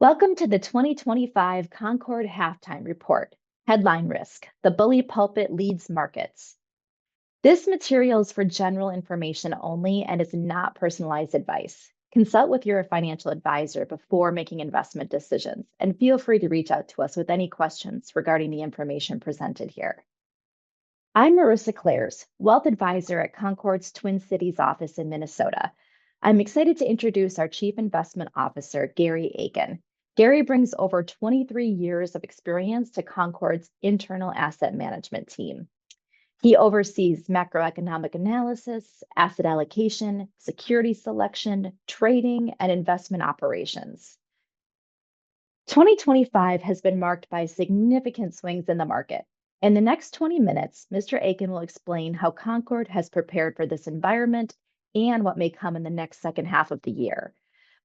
Welcome to the 2025 Concord Halftime Report. Headline Risk: The Bully Pulpit Leads Markets. This material is for general information only and is not personalized advice. Consult with your financial advisor before making investment decisions, and feel free to reach out to us with any questions regarding the information presented here. I'm Marissa Clares, Wealth Advisor at Concord's Twin Cities office in Minnesota. I'm excited to introduce our Chief Investment Officer, Gary Aiken. Gary brings over 23 years of experience to Concord's internal asset management team. He oversees macroeconomic analysis, asset allocation, security selection, trading, and investment operations. 2025 has been marked by significant swings in the market. In the next 20 minutes, Mr. Aiken will explain how Concord has prepared for this environment and what may come in the next second half of the year.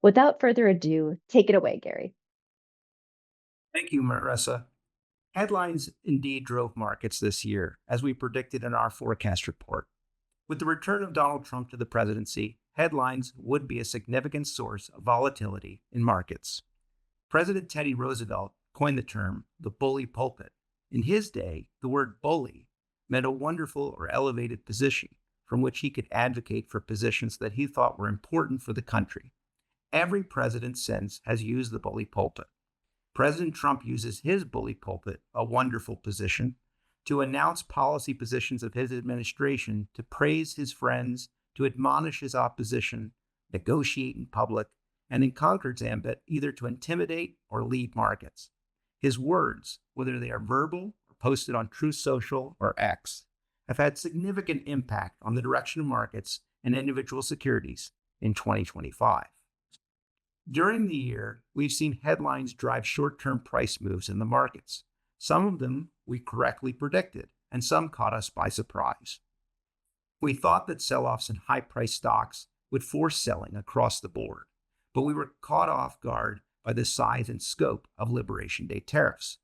Without further ado, take it away, Gary. Thank you, Marissa. Headlines indeed drove markets this year, as we predicted in our forecast report. With the return of Donald Trump to the presidency, headlines would be a significant source of volatility in markets. President Teddy Roosevelt coined the term the bully pulpit. In his day, the word bully meant a wonderful or elevated position from which he could advocate for positions that he thought were important for the country. Every president since has used the bully pulpit. President Trump uses his bully pulpit, a wonderful position, to announce policy positions of his administration, to praise his friends, to admonish his opposition, negotiate in public, and in Concord's ambit, either to intimidate or lead markets. His words, whether they are verbal or posted on Truth Social or X, have had significant impact on the direction of markets and individual securities in 2025. During the year, we've seen headlines drive short-term price moves in the markets. Some of them we correctly predicted, and some caught us by surprise. We thought that sell-offs in high-priced stocks would force selling across the board, but we were caught off guard by the size and scope of Liberation Day tariffs.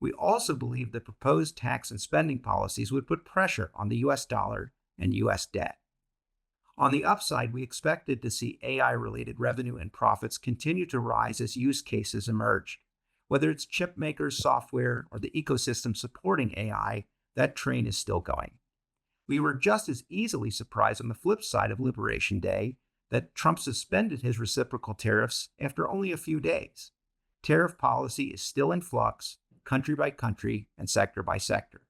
We also believed that proposed tax and spending policies would put pressure on the U.S. dollar and U.S. debt. On the upside, we expected to see AI-related revenue and profits continue to rise as use cases emerged. Whether it's chip makers, software, or the ecosystem supporting AI, that train is still going. We were just as easily surprised on the flip side of Liberation Day that Trump suspended his reciprocal tariffs after only a few days. Tariff policy is still in flux, country by country and sector by sector.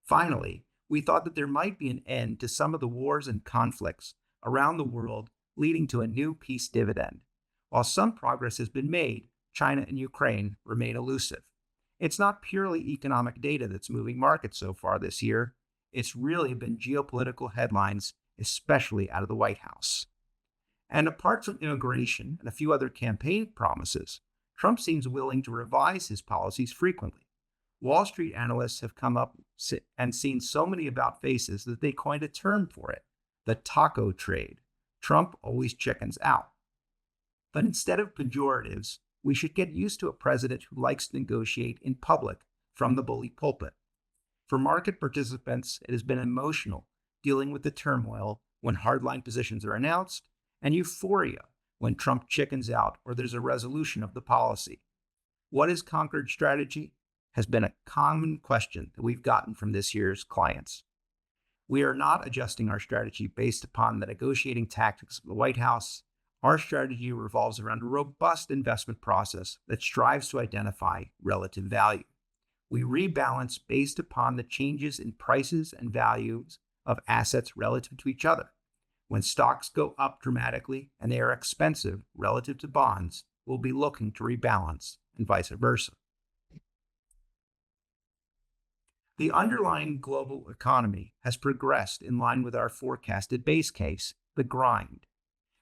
Finally, we thought that there might be an end to some of the wars and conflicts around the world, leading to a new peace dividend. While some progress has been made, China and Ukraine remain elusive. It's not purely economic data that's moving markets so far this year. It's really been geopolitical headlines, especially out of the White House. And apart from immigration and a few other campaign promises, Trump seems willing to revise his policies frequently. Wall Street analysts have come up and seen so many about faces that they coined a term for it: the taco trade. Trump always chickens out. But instead of pejoratives, we should get used to a president who likes to negotiate in public from the bully pulpit. For market participants, it has been emotional dealing with the turmoil when hardline positions are announced, and euphoria when Trump chickens out or there's a resolution of the policy. What is Concord's strategy? Has been a common question that we've gotten from this year's clients. We are not adjusting our strategy based upon the negotiating tactics of the White House. Our strategy revolves around a robust investment process that strives to identify relative value. We rebalance based upon the changes in prices and values of assets relative to each other. When stocks go up dramatically and they are expensive relative to bonds, we'll be looking to rebalance and vice versa. The underlying global economy has progressed in line with our forecasted base case, the grind.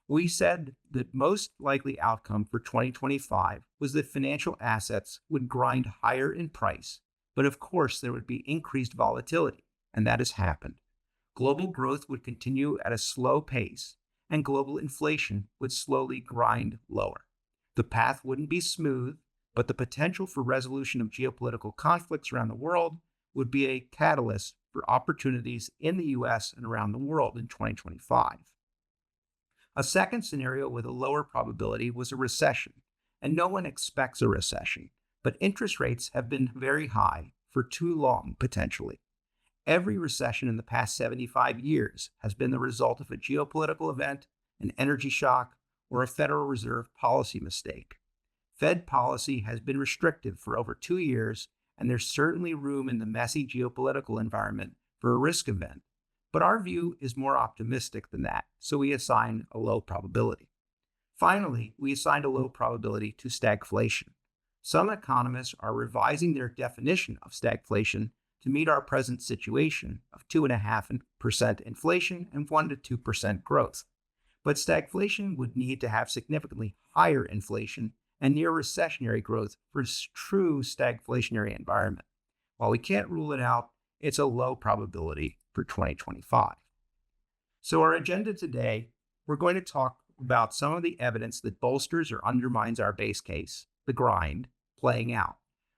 We said the most likely outcome for 2025 was that financial assets would grind higher in price, but of course there would be increased volatility, and that has happened. Global growth would continue at a slow pace, and global inflation would slowly grind lower. The path wouldn't be smooth, but the potential for resolution of geopolitical conflicts around the world would be a catalyst for opportunities in the U.S. and around the world in 2025. A second scenario with a lower probability was a recession, and no one expects a recession, but interest rates have been very high for too long, potentially. Every recession in the past 75 years has been the result of a geopolitical event, an energy shock, or a Federal Reserve policy mistake. Fed policy has been restrictive for over 2 years, and there's certainly room in the messy geopolitical environment for a risk event. But our view is more optimistic than that, so we assign a low probability. Finally, we assigned a low probability to stagflation. Some economists are revising their definition of stagflation to meet our present situation of 2.5% inflation and 1 to 2% growth. But stagflation would need to have significantly higher inflation and near recessionary growth for a true stagflationary environment. While we can't rule it out, it's a low probability for 2025. So our agenda today, we're going to talk about some of the evidence that bolsters or undermines our base case, the grind, playing out.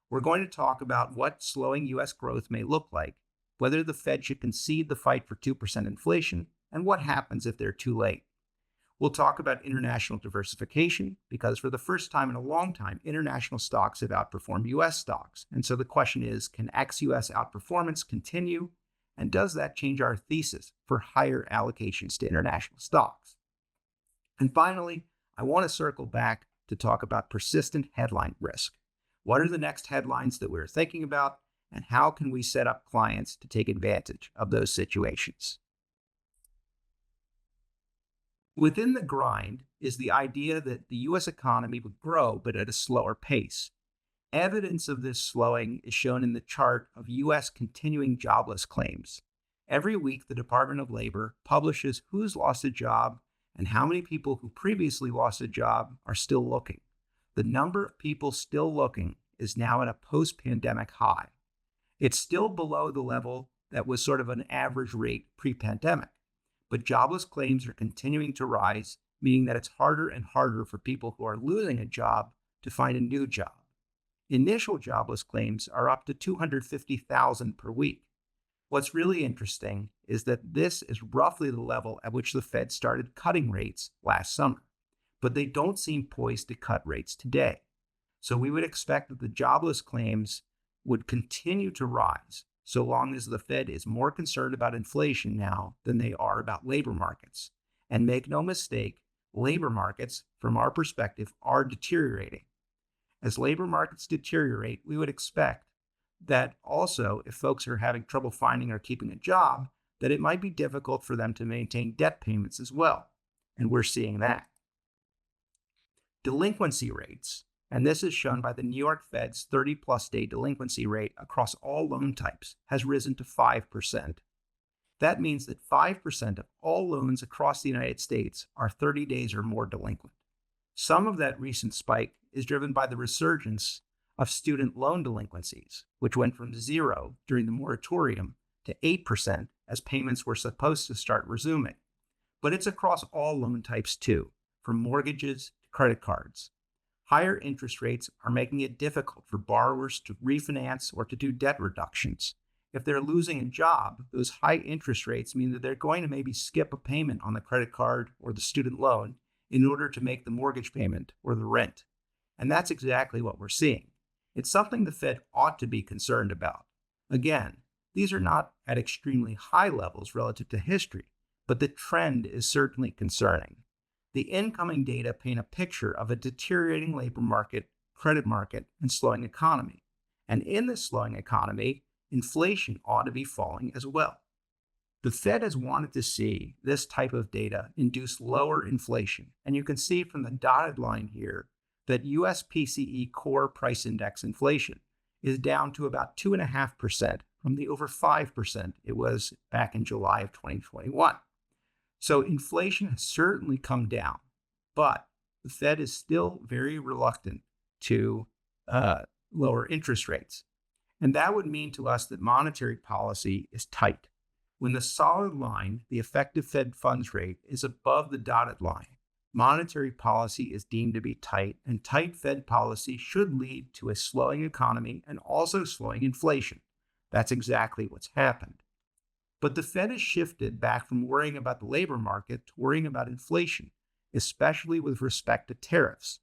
We're going to talk about what slowing U.S. growth may look like, whether the Fed should concede the fight for 2% inflation, and what happens if they're too late. We'll talk about international diversification, because for the first time in a long time, international stocks have outperformed U.S. stocks. And so the question is, can ex-U.S. outperformance continue? And does that change our thesis for higher allocations to international stocks? And finally, I want to circle back to talk about persistent headline risk. What are the next headlines that we're thinking about, and how can we set up clients to take advantage of those situations? Within the grind is the idea that the U.S. economy would grow, but at a slower pace. Evidence of this slowing is shown in the chart of U.S. continuing jobless claims. Every week, the Department of Labor publishes who's lost a job and how many people who previously lost a job are still looking. The number of people still looking is now at a post-pandemic high. It's still below the level that was sort of an average rate pre-pandemic, but jobless claims are continuing to rise, meaning that it's harder and harder for people who are losing a job to find a new job. Initial jobless claims are up to 250,000 per week. What's really interesting is that this is roughly the level at which the Fed started cutting rates last summer, but they don't seem poised to cut rates today. So we would expect that the jobless claims would continue to rise so long as the Fed is more concerned about inflation now than they are about labor markets. And make no mistake, labor markets, from our perspective, are deteriorating. As labor markets deteriorate, we would expect that also, if folks are having trouble finding or keeping a job, that it might be difficult for them to maintain debt payments as well. And we're seeing that. Delinquency rates, and this is shown by the New York Fed's 30-plus day delinquency rate across all loan types, has risen to 5%. That means that 5% of all loans across the United States are 30 days or more delinquent. Some of that recent spike is driven by the resurgence of student loan delinquencies, which went from 0 during the moratorium to 8% as payments were supposed to start resuming. But it's across all loan types too, from mortgages to credit cards. Higher interest rates are making it difficult for borrowers to refinance or to do debt reductions. If they're losing a job, those high interest rates mean that they're going to maybe skip a payment on the credit card or the student loan in order to make the mortgage payment or the rent. And that's exactly what we're seeing. It's something the Fed ought to be concerned about. Again, these are not at extremely high levels relative to history, but the trend is certainly concerning. The incoming data paint a picture of a deteriorating labor market, credit market, and slowing economy. And in this slowing economy, inflation ought to be falling as well. The Fed has wanted to see this type of data induce lower inflation. And you can see from the dotted line here that US PCE core price index inflation is down to about 2.5% from the over 5% it was back in July of 2021. So inflation has certainly come down, but the Fed is still very reluctant to lower interest rates. And that would mean to us that monetary policy is tight. When the solid line, the effective Fed funds rate, is above the dotted line, monetary policy is deemed to be tight, and tight Fed policy should lead to a slowing economy and also slowing inflation. That's exactly what's happened. But the Fed has shifted back from worrying about the labor market to worrying about inflation, especially with respect to tariffs.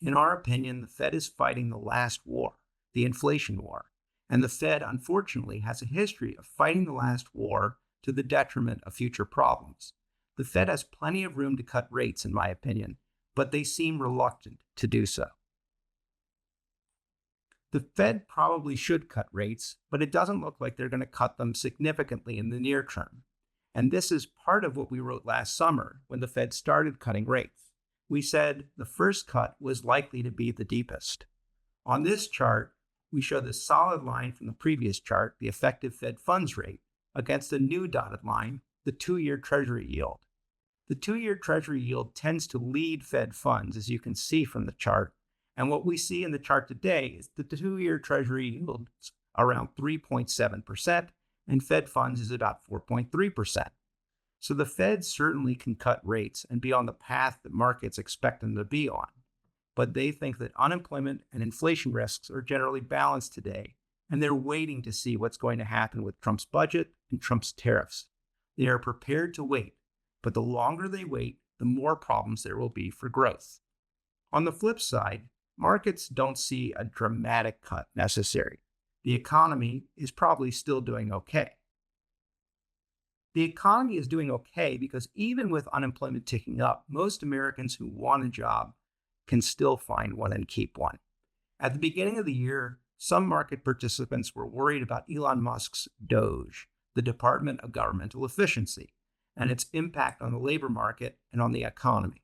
In our opinion, the Fed is fighting the last war, the inflation war. And the Fed, unfortunately, has a history of fighting the last war to the detriment of future problems. The Fed has plenty of room to cut rates, in my opinion, but they seem reluctant to do so. The Fed probably should cut rates, but it doesn't look like they're going to cut them significantly in the near term. And this is part of what we wrote last summer when the Fed started cutting rates. We said the first cut was likely to be the deepest. On this chart, we show the solid line from the previous chart, the effective Fed funds rate, against a new dotted line, the 2-year Treasury yield. The 2-year Treasury yield tends to lead Fed funds, as you can see from the chart. And what we see in the chart today is that the 2-year Treasury yield is around 3.7%, and Fed funds is about 4.3%. So the Fed certainly can cut rates and be on the path that markets expect them to be on. But they think that unemployment and inflation risks are generally balanced today, and they're waiting to see what's going to happen with Trump's budget and Trump's tariffs. They are prepared to wait, but the longer they wait, the more problems there will be for growth. On the flip side, markets don't see a dramatic cut necessary. The economy is probably still doing okay. The economy is doing okay because even with unemployment ticking up, most Americans who want a job can still find one and keep one. At the beginning of the year, some market participants were worried about Elon Musk's DOGE, the Department of Governmental Efficiency, and its impact on the labor market and on the economy.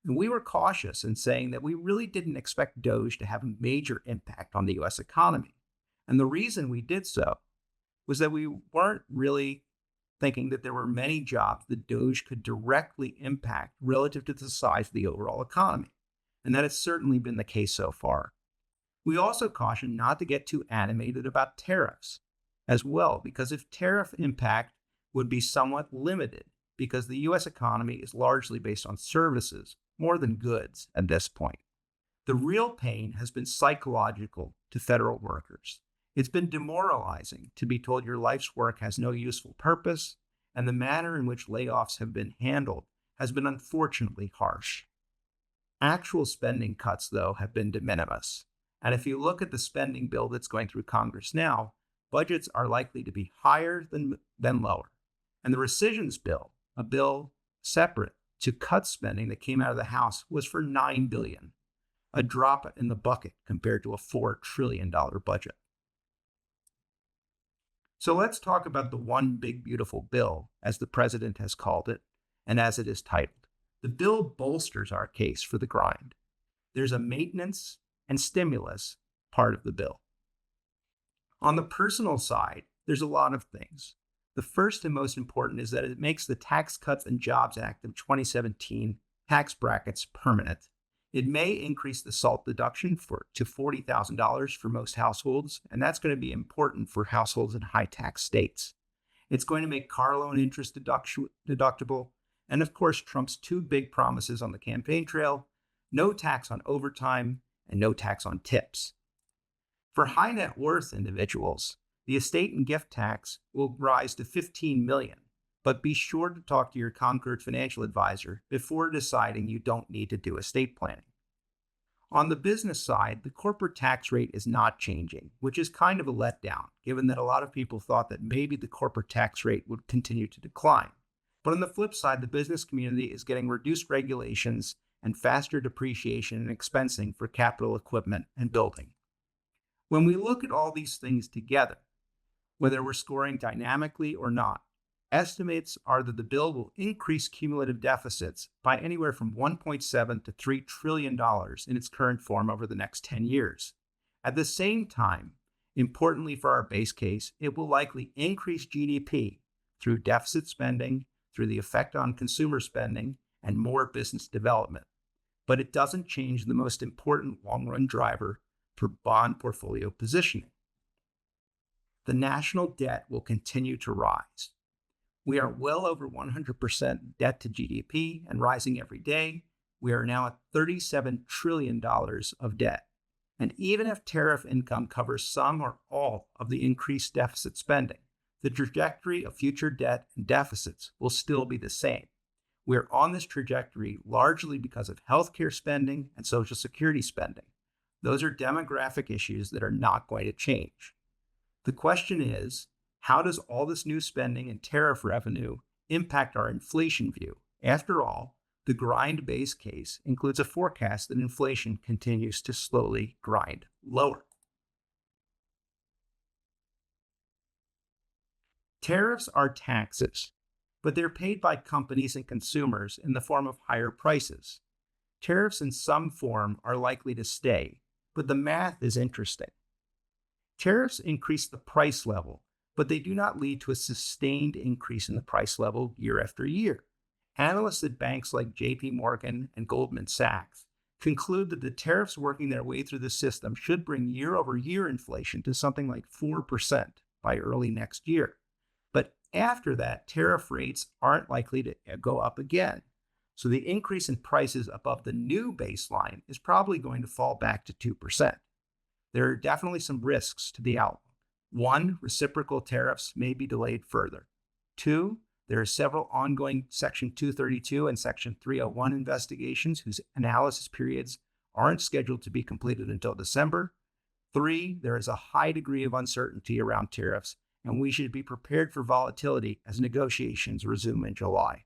And we were cautious in saying that we really didn't expect DOGE to have a major impact on the U.S. economy. And the reason we did so was that we weren't really thinking that there were many jobs that DOGE could directly impact relative to the size of the overall economy. And that has certainly been the case so far. We also caution not to get too animated about tariffs as well, because if tariff impact would be somewhat limited, because the U.S. economy is largely based on services more than goods at this point. The real pain has been psychological to federal workers. It's been demoralizing to be told your life's work has no useful purpose, and the manner in which layoffs have been handled has been unfortunately harsh. Actual spending cuts, though, have been de minimis. And if you look at the spending bill that's going through Congress now, budgets are likely to be higher than lower. And the rescissions bill, a bill separate to cut spending that came out of the House, was for $9 billion, a drop in the bucket compared to a $4 trillion budget. So let's talk about the one big beautiful bill, as the president has called it, and as it is titled. The bill bolsters our case for the grind. There's a maintenance and stimulus part of the bill. On the personal side, there's a lot of things. The first and most important is that it makes the Tax Cuts and Jobs Act of 2017 tax brackets permanent. It may increase the SALT deduction to $40,000 for most households, and that's going to be important for households in high tax states. It's going to make car loan interest deductible, and of course, Trump's two big promises on the campaign trail: no tax on overtime and no tax on tips. For high net worth individuals, the estate and gift tax will rise to $15 million, but be sure to talk to your Concord financial advisor before deciding you don't need to do estate planning. On the business side, the corporate tax rate is not changing, which is kind of a letdown, given that a lot of people thought that maybe the corporate tax rate would continue to decline. But on the flip side, the business community is getting reduced regulations and faster depreciation and expensing for capital equipment and building. When we look at all these things together, whether we're scoring dynamically or not, estimates are that the bill will increase cumulative deficits by anywhere from $1.7 to $3 trillion in its current form over the next 10 years. At the same time, importantly for our base case, it will likely increase GDP through deficit spending, through the effect on consumer spending, and more business development. But it doesn't change the most important long-run driver for bond portfolio positioning. The national debt will continue to rise. We are well over 100% debt to GDP and rising every day. We are now at $37 trillion of debt. And even if tariff income covers some or all of the increased deficit spending, the trajectory of future debt and deficits will still be the same. We're on this trajectory largely because of healthcare spending and Social Security spending. Those are demographic issues that are not going to change. The question is, how does all this new spending and tariff revenue impact our inflation view? After all, the grind base case includes a forecast that inflation continues to slowly grind lower. Tariffs are taxes, but they're paid by companies and consumers in the form of higher prices. Tariffs in some form are likely to stay, but the math is interesting. Tariffs increase the price level, but they do not lead to a sustained increase in the price level year after year. Analysts at banks like JP Morgan and Goldman Sachs conclude that the tariffs working their way through the system should bring year-over-year inflation to something like 4% by early next year. But after that, tariff rates aren't likely to go up again. So the increase in prices above the new baseline is probably going to fall back to 2%. There are definitely some risks to the outlook. One, reciprocal tariffs may be delayed further. Two, there are several ongoing Section 232 and Section 301 investigations whose analysis periods aren't scheduled to be completed until December. Three, there is a high degree of uncertainty around tariffs, and we should be prepared for volatility as negotiations resume in July.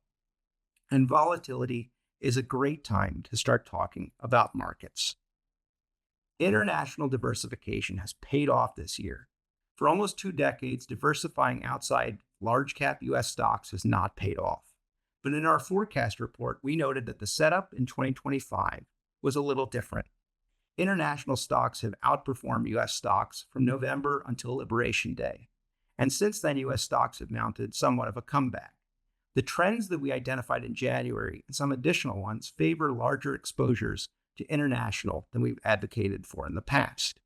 And volatility is a great time to start talking about markets. International diversification has paid off this year. For almost 2 decades, diversifying outside large cap US stocks has not paid off. But in our forecast report, we noted that the setup in 2025 was a little different. International stocks have outperformed US stocks from November until Liberation Day. And since then, US stocks have mounted somewhat of a comeback. The trends that we identified in January and some additional ones favor larger exposures to international than we've advocated for in the past.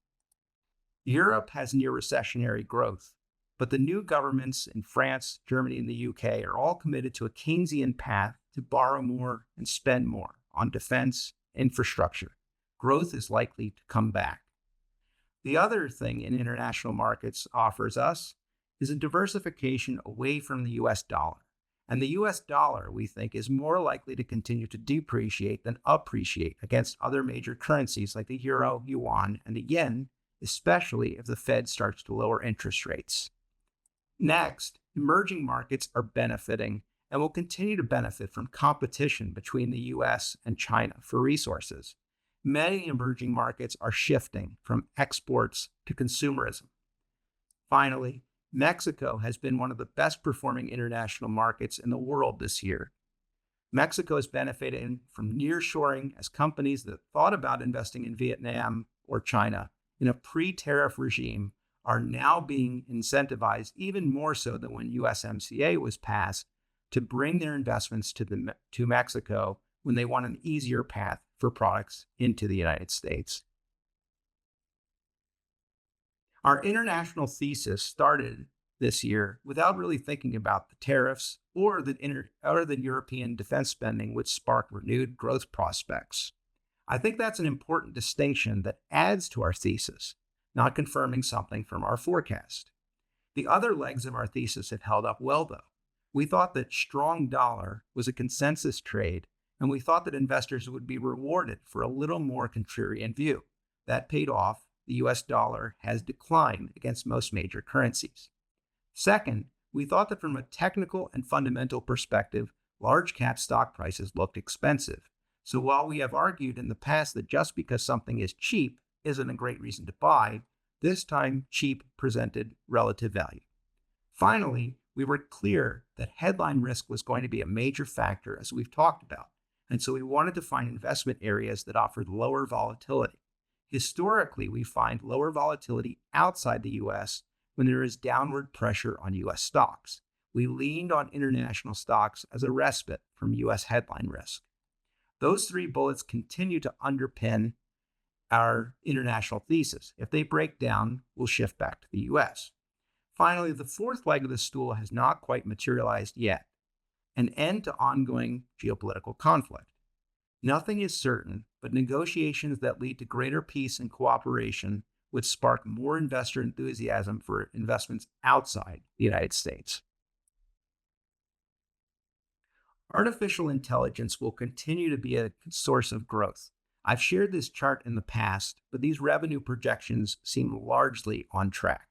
Europe has near recessionary growth, but the new governments in France, Germany, and the UK are all committed to a Keynesian path to borrow more and spend more on defense, infrastructure. Growth is likely to come back. The other thing in international markets offers us is a diversification away from the US dollar. And the US dollar, we think, is more likely to continue to depreciate than appreciate against other major currencies like the euro, yuan, and the yen, especially if the Fed starts to lower interest rates. Next, emerging markets are benefiting and will continue to benefit from competition between the US and China for resources. Many emerging markets are shifting from exports to consumerism. Finally, Mexico has been one of the best performing international markets in the world this year. Mexico is benefiting from nearshoring as companies that thought about investing in Vietnam or China in a pre-tariff regime are now being incentivized even more so than when USMCA was passed to bring their investments to Mexico when they want an easier path for products into the United States. Our international thesis started this year without really thinking about the tariffs or that European defense spending would spark renewed growth prospects. I think that's an important distinction that adds to our thesis, not confirming something from our forecast. The other legs of our thesis have held up well, though. We thought that strong dollar was a consensus trade, and we thought that investors would be rewarded for a little more contrarian view. That paid off. The US dollar has declined against most major currencies. Second, we thought that from a technical and fundamental perspective, large cap stock prices looked expensive. So while we have argued in the past that just because something is cheap isn't a great reason to buy, this time cheap presented relative value. Finally, we were clear that headline risk was going to be a major factor as we've talked about, and so we wanted to find investment areas that offered lower volatility. Historically, we find lower volatility outside the US when there is downward pressure on US stocks. We leaned on international stocks as a respite from US headline risk. Those 3 bullets continue to underpin our international thesis. If they break down, we'll shift back to the US. Finally, the 4th leg of the stool has not quite materialized yet: an end to ongoing geopolitical conflict. Nothing is certain, but negotiations that lead to greater peace and cooperation would spark more investor enthusiasm for investments outside the United States. Artificial intelligence will continue to be a source of growth. I've shared this chart in the past, but these revenue projections seem largely on track.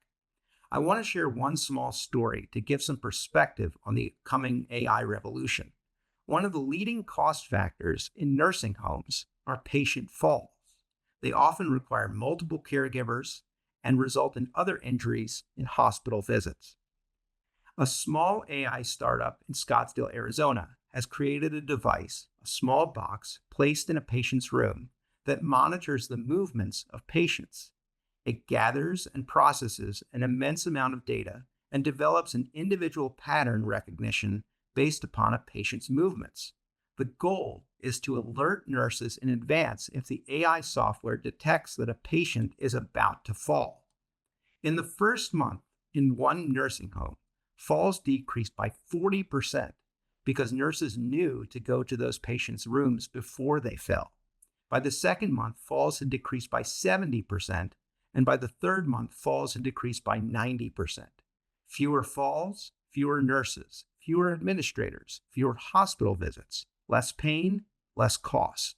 I want to share one small story to give some perspective on the coming AI revolution. One of the leading cost factors in nursing homes are patient falls. They often require multiple caregivers and result in other injuries in hospital visits. A small AI startup in Scottsdale, Arizona, has created a device, a small box placed in a patient's room, that monitors the movements of patients. It gathers and processes an immense amount of data and develops an individual pattern recognition based upon a patient's movements. The goal is to alert nurses in advance if the AI software detects that a patient is about to fall. In the first month in one nursing home, falls decreased by 40% because nurses knew to go to those patients' rooms before they fell. By the second month, falls had decreased by 70%, and by the third month, falls had decreased by 90%. Fewer falls, fewer nurses, fewer administrators, fewer hospital visits, less pain, less cost.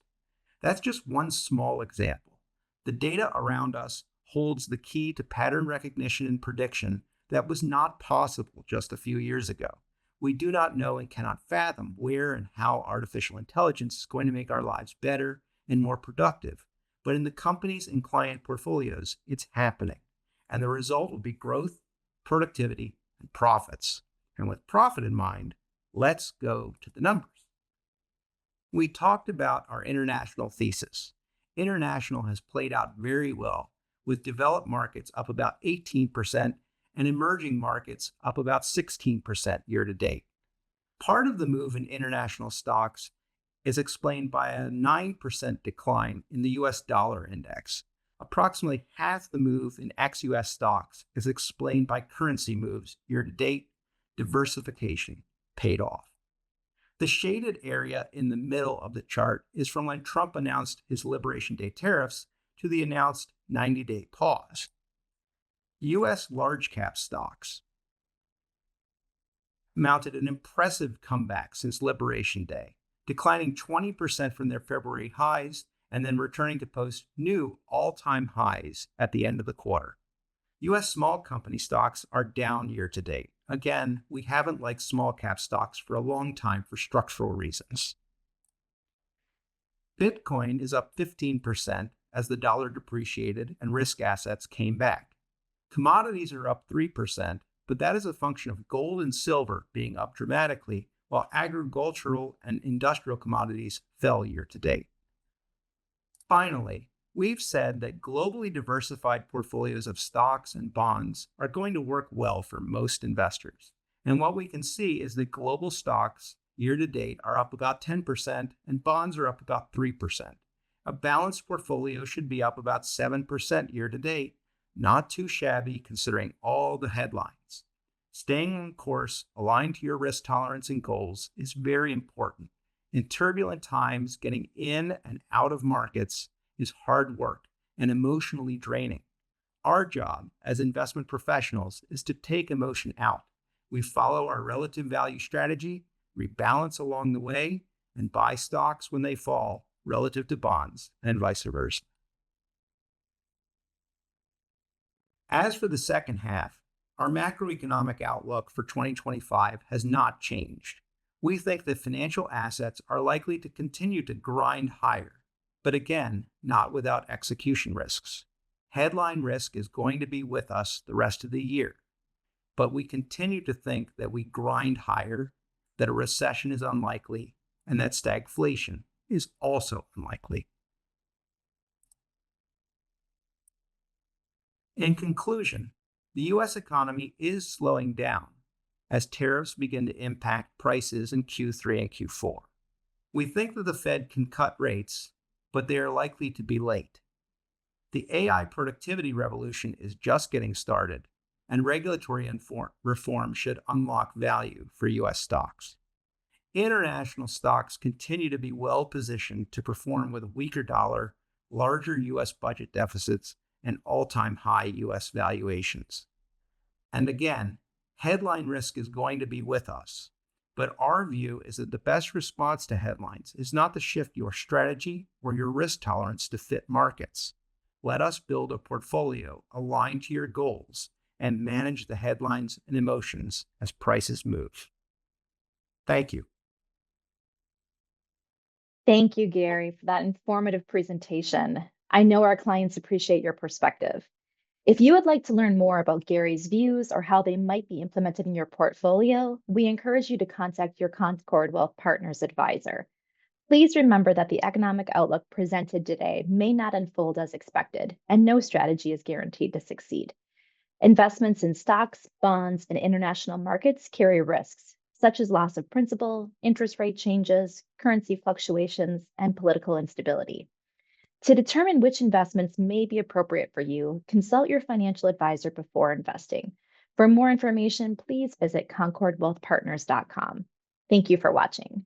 That's just one small example. The data around us holds the key to pattern recognition and prediction that was not possible just a few years ago. We do not know and cannot fathom where and how artificial intelligence is going to make our lives better and more productive. But in the companies and client portfolios, it's happening. And the result will be growth, productivity, and profits. And with profit in mind, let's go to the numbers. We talked about our international thesis. International has played out very well, with developed markets up about 18% and emerging markets up about 16% year to date. Part of the move in international stocks is explained by a 9% decline in the US dollar index. Approximately half the move in ex-US stocks is explained by currency moves year to date. Diversification paid off. The shaded area in the middle of the chart is from when Trump announced his Liberation Day tariffs to the announced 90-day pause. U.S. large cap stocks mounted an impressive comeback since Liberation Day, declining 20% from their February highs and then returning to post new all-time highs at the end of the quarter. U.S. small company stocks are down year to date. Again, we haven't liked small cap stocks for a long time for structural reasons. Bitcoin is up 15% as the dollar depreciated and risk assets came back. Commodities are up 3%, but that is a function of gold and silver being up dramatically, while agricultural and industrial commodities fell year to date. Finally, we've said that globally diversified portfolios of stocks and bonds are going to work well for most investors. And what we can see is that global stocks year to date are up about 10% and bonds are up about 3%. A balanced portfolio should be up about 7% year to date. Not too shabby considering all the headlines. Staying on course, aligned to your risk tolerance and goals, is very important. In turbulent times, getting in and out of markets is hard work and emotionally draining. Our job as investment professionals is to take emotion out. We follow our relative value strategy, rebalance along the way, and buy stocks when they fall relative to bonds and vice versa. As for the second half, our macroeconomic outlook for 2025 has not changed. We think that financial assets are likely to continue to grind higher, but again, not without execution risks. Headline risk is going to be with us the rest of the year, but we continue to think that we grind higher, that a recession is unlikely, and that stagflation is also unlikely. In conclusion, the U.S. economy is slowing down as tariffs begin to impact prices in Q3 and Q4. We think that the Fed can cut rates, but they are likely to be late. The AI productivity revolution is just getting started, and regulatory reform should unlock value for U.S. stocks. International stocks continue to be well positioned to perform with a weaker dollar, larger U.S. budget deficits, and all-time high U.S. valuations. And again, headline risk is going to be with us, But our view is that the best response to headlines is not to shift your strategy or your risk tolerance to fit markets. Let us build a portfolio aligned to your goals and manage the headlines and emotions as prices move. Thank you. Thank you, Gary, for that informative presentation. I know our clients appreciate your perspective. If you would like to learn more about Gary's views or how they might be implemented in your portfolio, we encourage you to contact your Concord Wealth Partners advisor. Please remember that the economic outlook presented today may not unfold as expected, and no strategy is guaranteed to succeed. Investments in stocks, bonds, and international markets carry risks, such as loss of principal, interest rate changes, currency fluctuations, and political instability. To determine which investments may be appropriate for you, consult your financial advisor before investing. For more information, please visit concordwealthpartners.com. Thank you for watching.